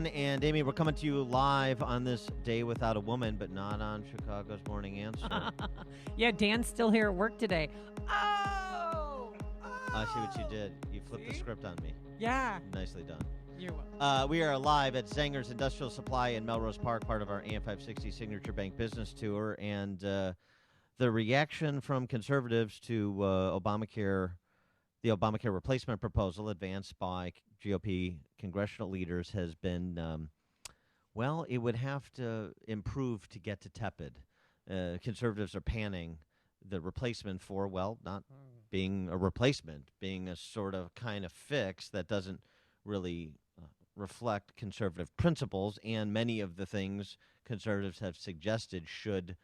And Amy, we're coming to you live on this day without a woman, but not on Chicago's Morning Answer. Yeah, Dan's still here at work today. Oh! I see what you did. You flipped the script on me. Yeah. Nicely done. You're welcome. We are live at Zanger's Industrial Supply in Melrose Park, part of our AM 560 Signature Bank Business Tour. And the reaction from conservatives to Obamacare, the Obamacare replacement proposal advanced by GOP congressional leaders has been, well, it would have to improve to get to tepid. Conservatives are panning the replacement for, well, not being a replacement, being a sort of kind of fix that doesn't really reflect conservative principles, and many of the things conservatives have suggested should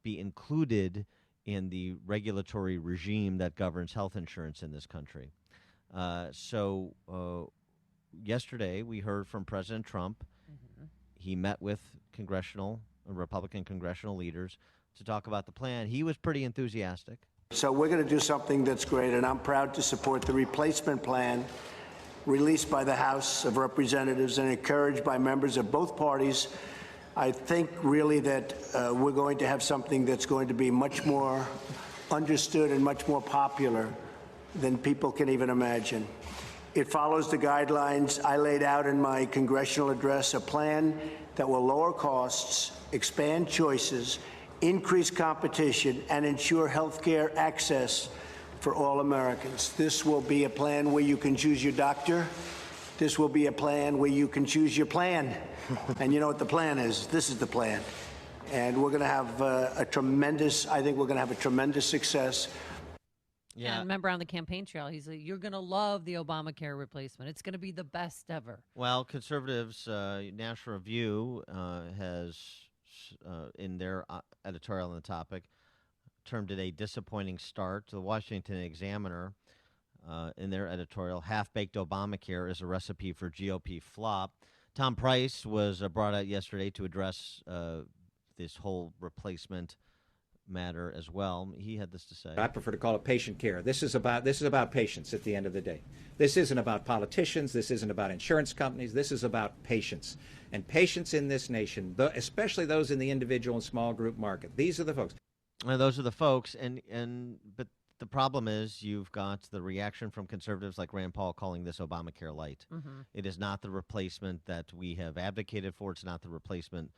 be included in the regulatory regime that governs health insurance in this country. So yesterday we heard from President Trump. He met with Republican congressional leaders to talk about the plan. He was pretty enthusiastic. So we're going to do something that's great, and I'm proud to support the replacement plan released by the House of Representatives and encouraged by members of both parties. I think really that we're going to have something that's going to be much more understood and much more popular than people can even imagine. It follows the guidelines I laid out in my congressional address, a plan that will lower costs, expand choices, increase competition, and ensure health care access for all Americans. This will be a plan where you can choose your doctor. This will be a plan where you can choose your plan. And you know what the plan is? This is the plan. And we're going to have I think we're going to have a tremendous success. Yeah, and remember on the campaign trail, he's like, you're going to love the Obamacare replacement. It's going to be the best ever. Well, conservatives, National Review has, in their editorial on the topic, termed it a disappointing start. The Washington Examiner, in their editorial, half-baked Obamacare is a recipe for GOP flop. Tom Price was brought out yesterday to address this whole replacement matter as well. He had this to say. I prefer to call it patient care. This is about patients at the end of the day. This isn't about politicians. This isn't about insurance companies. This is about patients. And patients in this nation, especially those in the individual and small group market. These are the folks. Those are the folks. But the problem is you've got the reaction from conservatives like Rand Paul calling this Obamacare light. It is not the replacement that we have advocated for. It's not the replacement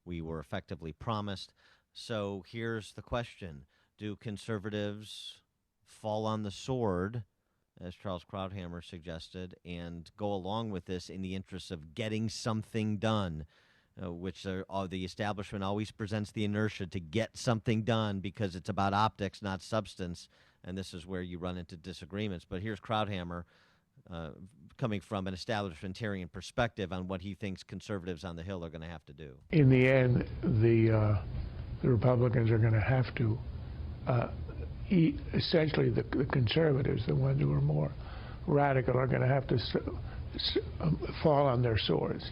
we were effectively promised. So here's the question. Do conservatives fall on the sword, as Charles Krauthammer suggested, and go along with this in the interest of getting something done, which the establishment always presents the inertia to get something done because it's about optics, not substance, and this is where you run into disagreements. But here's Krauthammer coming from an establishmentarian perspective on what he thinks conservatives on the Hill are going to have to do. In the end, the Republicans are going to have to, essentially the conservatives, the ones who are more radical, are going to have to fall on their swords,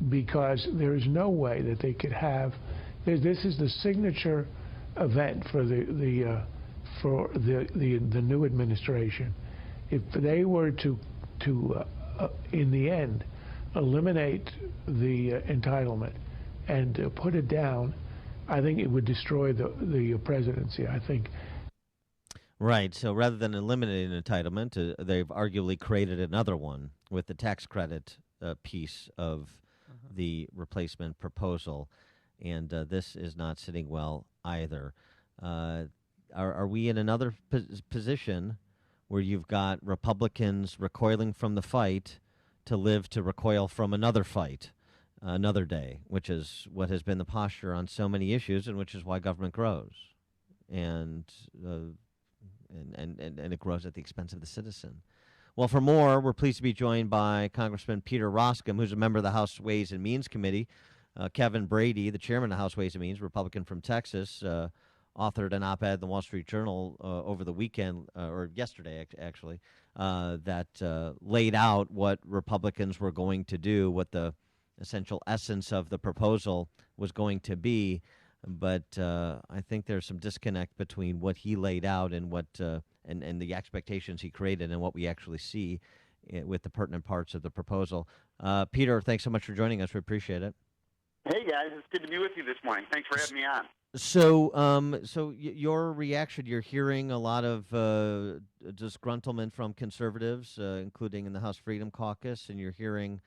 because there is no way that they could have. This is the signature event for the new administration. If they were to in the end eliminate the entitlement and put it down, I think it would destroy the presidency. I think. Right. So rather than eliminating entitlement, they've arguably created another one with the tax credit piece of the replacement proposal, and this is not sitting well either. Are we in another position where you've got Republicans recoiling from the fight to live to recoil from another fight? Another day, which is what has been the posture on so many issues, and which is why government grows, and it grows at the expense of the citizen. Well, for more, we're pleased to be joined by Congressman Peter Roskam, who's a member of the House Ways and Means Committee. Kevin Brady, the chairman of the House Ways and Means, Republican from Texas, authored an op-ed in the Wall Street Journal over the weekend, or yesterday actually, that laid out what Republicans were going to do, what the essential essence of the proposal was going to be. But I think there's some disconnect between what he laid out and what and the expectations he created and what we actually see with the pertinent parts of the proposal. Peter, thanks so much for joining us. We appreciate it. Hey guys, it's good to be with you this morning. Thanks for having me on. So, your reaction? You're hearing a lot of disgruntlement from conservatives, including in the House Freedom Caucus, and you're hearing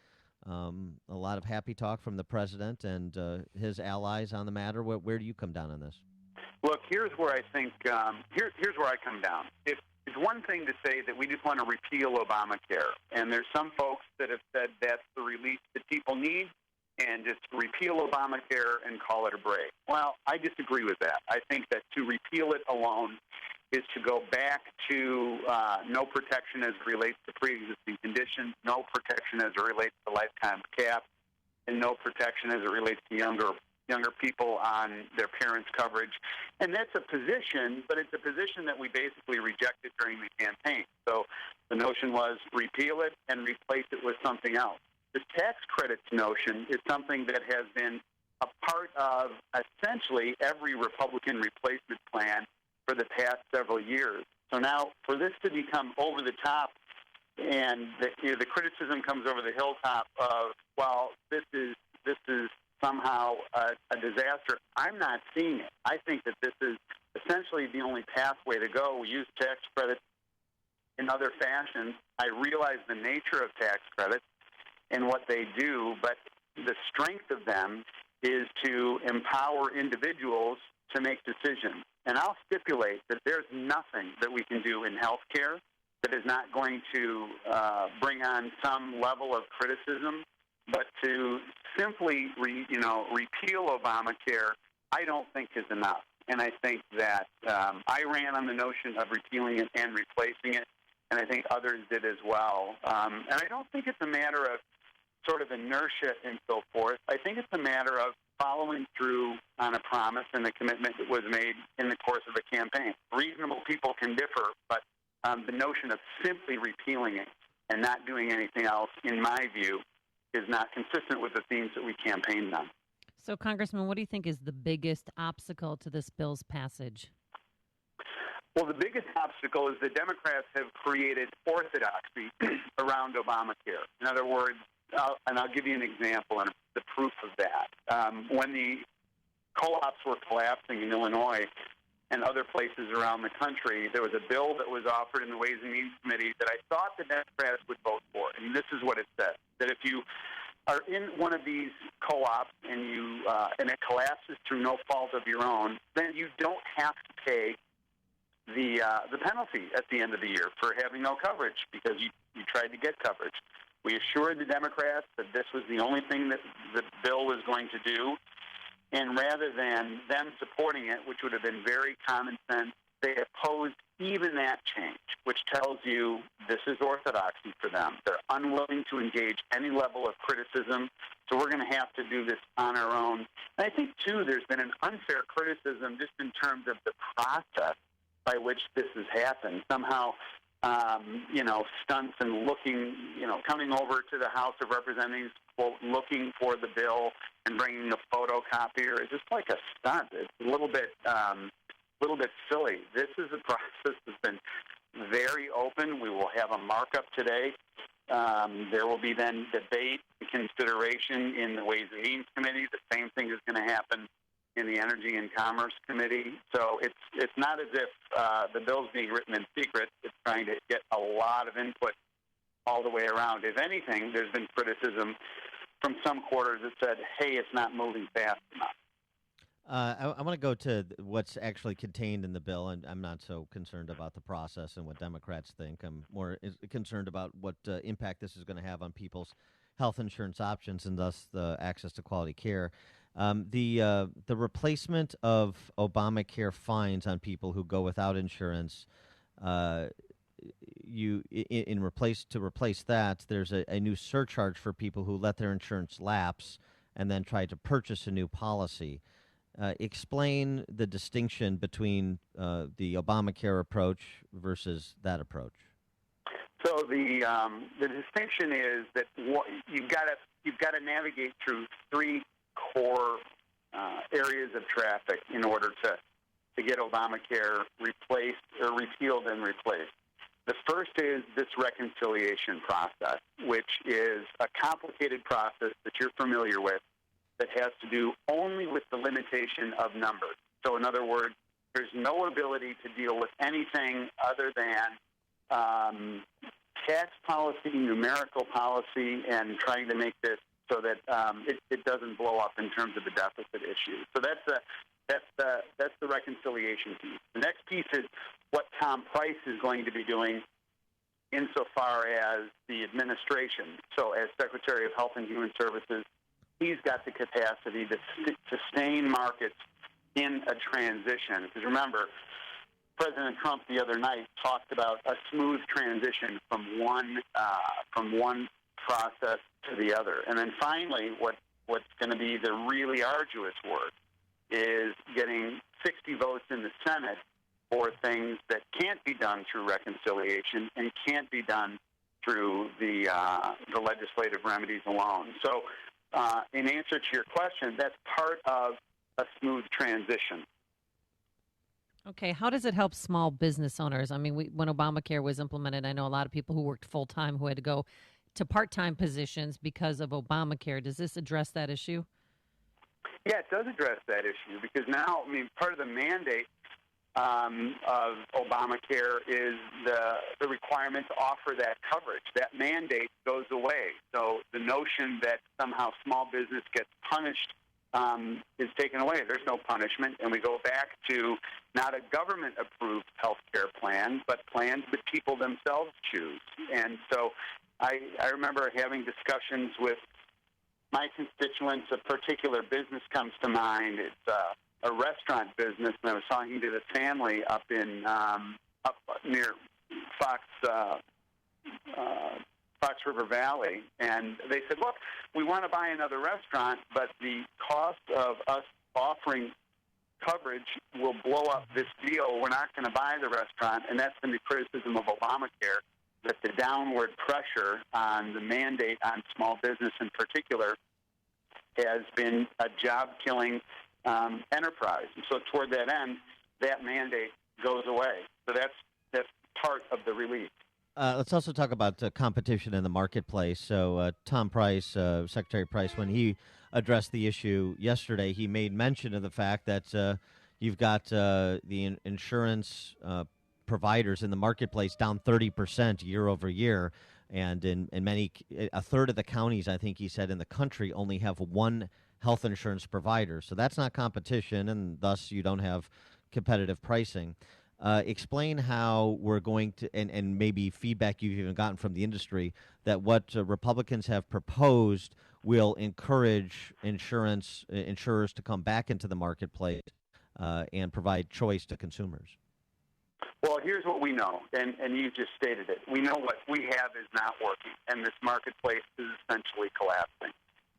a lot of happy talk from the president and his allies on the matter. Where do you come down on this? Look, here's where I think here's where I come down. It's one thing to say that we just want to repeal Obamacare, and there's some folks that have said that's the relief that people need, and just repeal Obamacare and call it a break. Well, I disagree with that. I think that to repeal it alone is to go back to no protection as it relates to pre-existing conditions, no protection as it relates to lifetime cap, and no protection as it relates to younger people on their parents' coverage. And that's a position, but it's a position that we basically rejected during the campaign. So the notion was repeal it and replace it with something else. This tax credits notion is something that has been a part of essentially every Republican replacement plan for the past several years. So now for this to become over the top and the criticism comes over the hilltop of, well, this is somehow a disaster, I'm not seeing it. I think that this is essentially the only pathway to go. We use tax credits in other fashions. I realize the nature of tax credits and what they do, but the strength of them is to empower individuals to make decisions. And I'll stipulate that there's nothing that we can do in healthcare that is not going to bring on some level of criticism, but to simply repeal Obamacare, I don't think is enough. And I think that I ran on the notion of repealing it and replacing it, and I think others did as well. And I don't think it's a matter of sort of inertia and so forth. I think it's a matter of following through on a promise and a commitment that was made in the course of the campaign. Reasonable people can differ, but the notion of simply repealing it and not doing anything else, in my view, is not consistent with the themes that we campaigned on. So, Congressman, what do you think is the biggest obstacle to this bill's passage? Well, the biggest obstacle is the Democrats have created orthodoxy around Obamacare. In other words, and I'll give you an example and the proof of that. When the co-ops were collapsing in Illinois and other places around the country, there was a bill that was offered in the Ways and Means Committee that I thought the Democrats would vote for. And this is what it said, that if you are in one of these co-ops and and it collapses through no fault of your own, then you don't have to pay the penalty at the end of the year for having no coverage because you tried to get coverage. We assured the Democrats that this was the only thing that the bill was going to do, and rather than them supporting it, which would have been very common sense, they opposed even that change, which tells you this is orthodoxy for them. They're unwilling to engage any level of criticism, so we're going to have to do this on our own. And I think, too, there's been an unfair criticism just in terms of the process by which this has happened. Somehow, stunts and looking, coming over to the House of Representatives, quote, looking for the bill and bringing the photocopier is just like a stunt. It's a little bit silly. This is a process that's been very open. We will have a markup today. There will be then debate and consideration in the Ways and Means Committee. The same thing is going to happen in the Energy and Commerce Committee. So it's not as if the bill's being written in secret. It's trying to get a lot of input all the way around. If anything, there's been criticism from some quarters that said, hey, it's not moving fast enough. I want to go to what's actually contained in the bill, and I'm not so concerned about the process and what Democrats think. I'm more concerned about what impact this is going to have on people's health insurance options and thus the access to quality care. The replacement of Obamacare fines on people who go without insurance, to replace that, there's a new surcharge for people who let their insurance lapse and then try to purchase a new policy. Explain the distinction between the Obamacare approach versus that approach. So the distinction is that you've got to navigate through three core areas of traffic in order to get Obamacare replaced or repealed and replaced. The first is this reconciliation process, which is a complicated process that you're familiar with that has to do only with the limitation of numbers. So in other words, there's no ability to deal with anything other than tax policy, numerical policy, and trying to make this so that it doesn't blow up in terms of the deficit issue. So that's the reconciliation piece. The next piece is what Tom Price is going to be doing insofar as the administration. So as Secretary of Health and Human Services, he's got the capacity to sustain markets in a transition. Because remember, President Trump the other night talked about a smooth transition from one process to the other. And then finally, what's going to be the really arduous work is getting 60 votes in the Senate for things that can't be done through reconciliation and can't be done through the legislative remedies alone. So in answer to your question, that's part of a smooth transition. Okay, how does it help small business owners? I mean, when Obamacare was implemented, I know a lot of people who worked full-time who had to go to part-time positions because of Obamacare. Does this address that issue? Yeah, it does address that issue because now, I mean, part of the mandate of Obamacare is the requirement to offer that coverage. That mandate goes away. So the notion that somehow small business gets punished is taken away. There's no punishment, and we go back to not a government-approved health care plan, but plans that people themselves choose. And so I remember having discussions with my constituents. A particular business comes to mind. It's a restaurant business, and I was talking to the family up near Fox River Valley, and they said, look, we want to buy another restaurant, but the cost of us offering coverage will blow up this deal. We're not going to buy the restaurant, and that's been the criticism of Obamacare, that the downward pressure on the mandate on small business in particular has been a job-killing enterprise. And so toward that end, that mandate goes away. So that's part of the relief. Let's also talk about competition in the marketplace. So Tom Price, Secretary Price, when he addressed the issue yesterday, he made mention of the fact that you've got the insurance providers in the marketplace down 30% year over year. And in many, a third of the counties, I think he said, in the country only have one health insurance provider. So that's not competition, and thus you don't have competitive pricing. Explain how we're going to, and maybe feedback you've even gotten from the industry, that what Republicans have proposed will encourage insurers to come back into the marketplace and provide choice to consumers. Well, here's what we know, and you just stated it. We know what we have is not working, and this marketplace is essentially collapsing.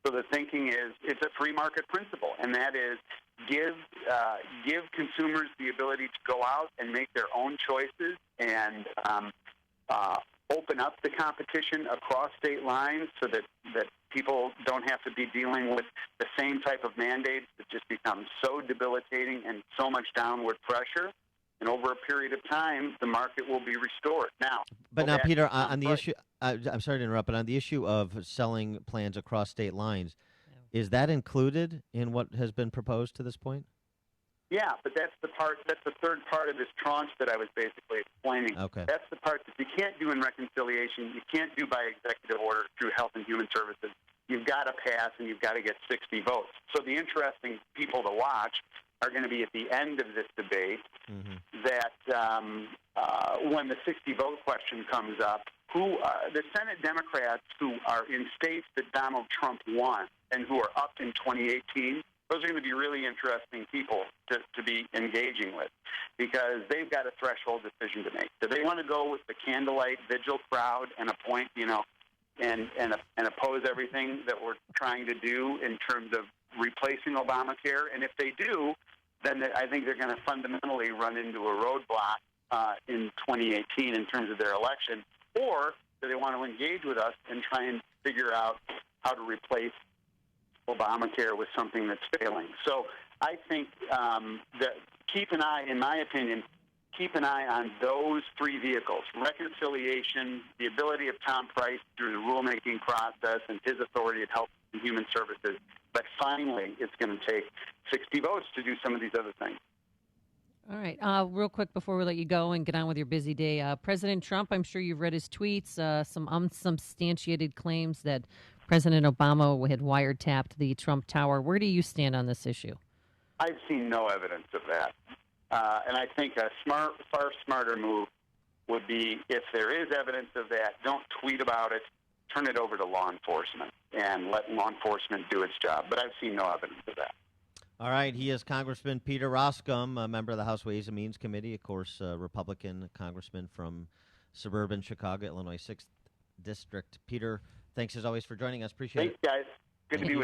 So the thinking is it's a free market principle, and that is give consumers the ability to go out and make their own choices and open up the competition across state lines so that people don't have to be dealing with the same type of mandates that just become so debilitating and so much downward pressure. And over a period of time, the market will be restored. But now, Peter, on the issue, I'm sorry to interrupt, but on the issue of selling plans across state lines, is that included in what has been proposed to this point? Yeah, but that's the third part of this tranche that I was basically explaining. Okay. That's the part that you can't do in reconciliation. You can't do by executive order through Health and Human Services. You've got to pass, and you've got to get 60 votes. So the interesting people to watch are going to be at the end of this debate that when the 60-vote question comes up, the Senate Democrats who are in states that Donald Trump won and who are up in 2018, those are going to be really interesting people to be engaging with because they've got a threshold decision to make. Do they want to go with the candlelight vigil crowd and appoint, and oppose everything that we're trying to do in terms of replacing Obamacare? And if they do, then I think they're going to fundamentally run into a roadblock in 2018 in terms of their election. Or do they want to engage with us and try and figure out how to replace Obamacare with something that's failing? So I think that keep an eye, in my opinion, keep an eye on those three vehicles: reconciliation, the ability of Tom Price through the rulemaking process and his authority at Health and Human Services. But finally, it's going to take 60 votes to do some of these other things. All right. Real quick before we let you go and get on with your busy day, President Trump, I'm sure you've read his tweets, some unsubstantiated claims that President Obama had wiretapped the Trump Tower. Where do you stand on this issue? I've seen no evidence of that. And I think a far smarter move would be, if there is evidence of that, don't tweet about it, turn it over to law enforcement and let law enforcement do its job. But I've seen no evidence of that. All right, he is Congressman Peter Roskam, a member of the House Ways and Means Committee, of course, a Republican congressman from suburban Chicago, Illinois, 6th District. Peter, thanks as always for joining us. Appreciate it. Thanks, guys. Good to be with you.